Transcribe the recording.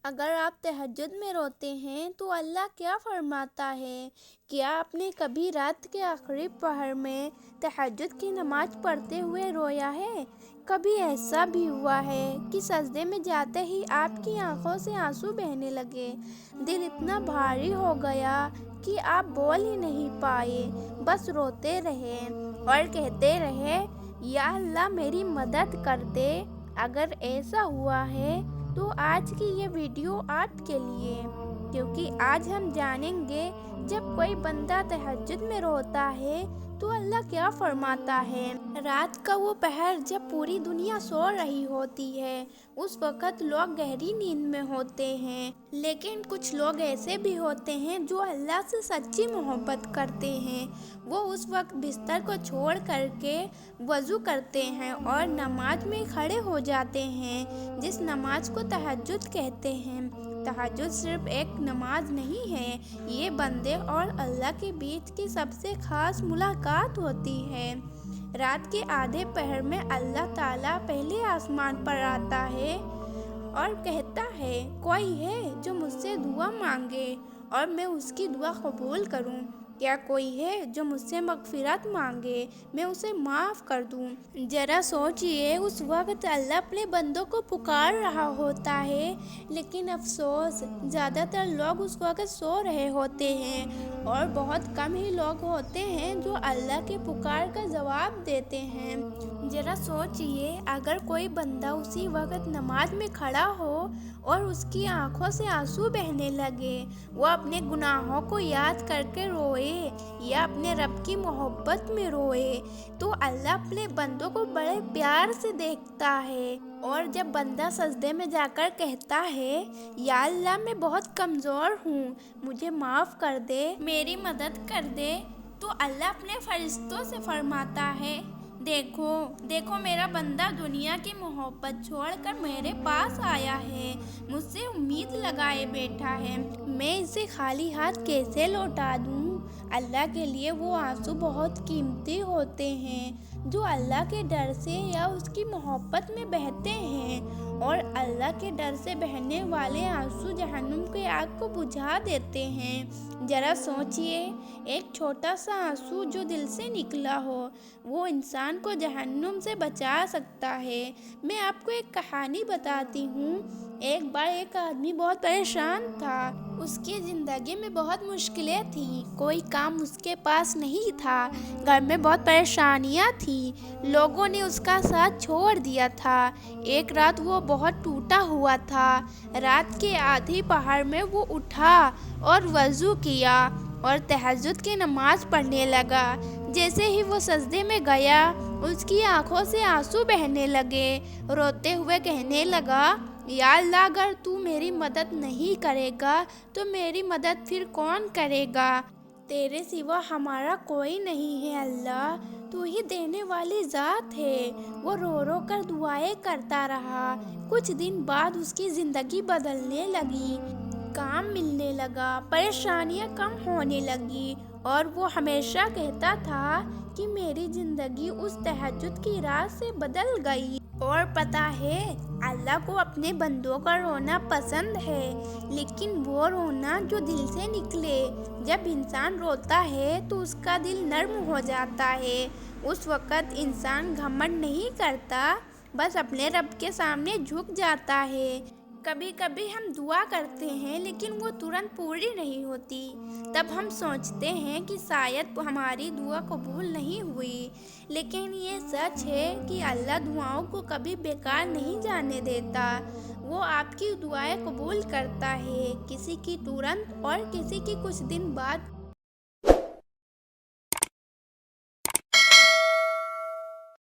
اگر آپ تہجد میں روتے ہیں تو اللہ کیا فرماتا ہے؟ کیا آپ نے کبھی رات کے آخری پہر میں تہجد کی نماز پڑھتے ہوئے رویا ہے؟ کبھی ایسا بھی ہوا ہے کہ سجدے میں جاتے ہی آپ کی آنکھوں سے آنسو بہنے لگے، دل اتنا بھاری ہو گیا کہ آپ بول ہی نہیں پائے، بس روتے رہے اور کہتے رہے، یا اللہ میری مدد کر دے۔ اگر ایسا ہوا ہے تو آج کی یہ ویڈیو آپ کے لیے، کیونکہ آج ہم جانیں گے جب کوئی بندہ تہجد میں روتا ہے تو اللہ کیا فرماتا ہے۔ رات کا وہ پہر جب پوری دنیا سو رہی ہوتی ہے، اس وقت لوگ گہری نیند میں ہوتے ہیں، لیکن کچھ لوگ ایسے بھی ہوتے ہیں جو اللہ سے سچی محبت کرتے ہیں۔ وہ اس وقت بستر کو چھوڑ کر کے وضو کرتے ہیں اور نماز میں کھڑے ہو جاتے ہیں، جس نماز کو تہجد کہتے ہیں۔ تہجد صرف ایک نماز نہیں ہے، یہ بندے اور اللہ کے بیچ کی سب سے خاص ملاقات ہوتی ہے۔ رات کے آدھے پہر میں اللہ تعالیٰ پہلے آسمان پر آتا ہے اور کہتا ہے، کوئی ہے جو مجھ سے دعا مانگے اور میں اس کی دعا قبول کروں؟ کیا کوئی ہے جو مجھ سے مغفرت مانگے، میں اسے معاف کر دوں؟ ذرا سوچئے، اس وقت اللہ اپنے بندوں کو پکار رہا ہوتا ہے، لیکن افسوس زیادہ تر لوگ اس وقت سو رہے ہوتے ہیں اور بہت کم ہی لوگ ہوتے ہیں جو اللہ کے پکار کا جواب دیتے ہیں۔ ذرا سوچئے، اگر کوئی بندہ اسی وقت نماز میں کھڑا ہو اور اس کی آنکھوں سے آنسو بہنے لگے، وہ اپنے گناہوں کو یاد کر کے روئے یا اپنے رب کی محبت میں روئے، تو اللہ اپنے بندوں کو بڑے پیار سے دیکھتا ہے۔ اور جب بندہ سجدے میں جا کر کہتا ہے، یا اللہ میں بہت کمزور ہوں، مجھے معاف کر دے، میری مدد کر دے، تو اللہ اپنے فرشتوں سے فرماتا ہے، دیکھو میرا بندہ دنیا کی محبت چھوڑ کر میرے پاس آیا ہے، مجھ سے امید لگائے بیٹھا ہے، میں اسے خالی ہاتھ کیسے لوٹا دوں؟ اللہ کے لیے وہ آنسو بہت قیمتی ہوتے ہیں جو اللہ کے ڈر سے یا اس کی محبت میں بہتے ہیں، اور اللہ کے ڈر سے بہنے والے آنسو جہنم کی آگ کو بجھا دیتے ہیں۔ ذرا سوچئے، ایک چھوٹا سا آنسو جو دل سے نکلا ہو، وہ انسان کو جہنم سے بچا سکتا ہے۔ میں آپ کو ایک کہانی بتاتی ہوں۔ ایک بار ایک آدمی بہت پریشان تھا، اس کی زندگی میں بہت مشکلیں تھیں، کوئی کام اس کے پاس نہیں تھا، گھر میں بہت پریشانیاں تھیں، لوگوں نے اس کا ساتھ چھوڑ دیا تھا۔ ایک رات وہ بہت ٹوٹا ہوا تھا، رات کے آدھی پہر میں وہ اٹھا اور وضو کیا اور تہجد کی نماز پڑھنے لگا۔ جیسے ہی وہ سجدے میں گیا، اس کی آنکھوں سے آنسو بہنے لگے، روتے ہوئے کہنے لگا، یا اللہ اگر تو میری مدد نہیں کرے گا تو میری مدد پھر کون کرے گا؟ تیرے سوا ہمارا کوئی نہیں ہے اللہ، تو ہی دینے والی ذات ہے۔ وہ رو رو کر دعائیں کرتا رہا۔ کچھ دن بعد اس کی زندگی بدلنے لگی، کام ملنے لگا، پریشانیاں کم ہونے لگی، اور وہ ہمیشہ کہتا تھا کہ میری زندگی اس تہجد کی رات سے بدل گئی۔ اور پتہ ہے، اللہ کو اپنے بندوں کا رونا پسند ہے، لیکن وہ رونا جو دل سے نکلے۔ جب انسان روتا ہے تو اس کا دل نرم ہو جاتا ہے، اس وقت انسان گھمنڈ نہیں کرتا، بس اپنے رب کے سامنے جھک جاتا ہے۔ کبھی کبھی ہم دعا کرتے ہیں لیکن وہ ترنت پوری نہیں ہوتی، تب ہم سوچتے ہیں کہ شاید ہماری دعا قبول نہیں ہوئی، لیکن یہ سچ ہے کہ اللہ دعاؤں کو کبھی بیکار نہیں جانے دیتا۔ وہ آپ کی دعائیں قبول کرتا ہے، کسی کی ترنت اور کسی کی کچھ دن بعد۔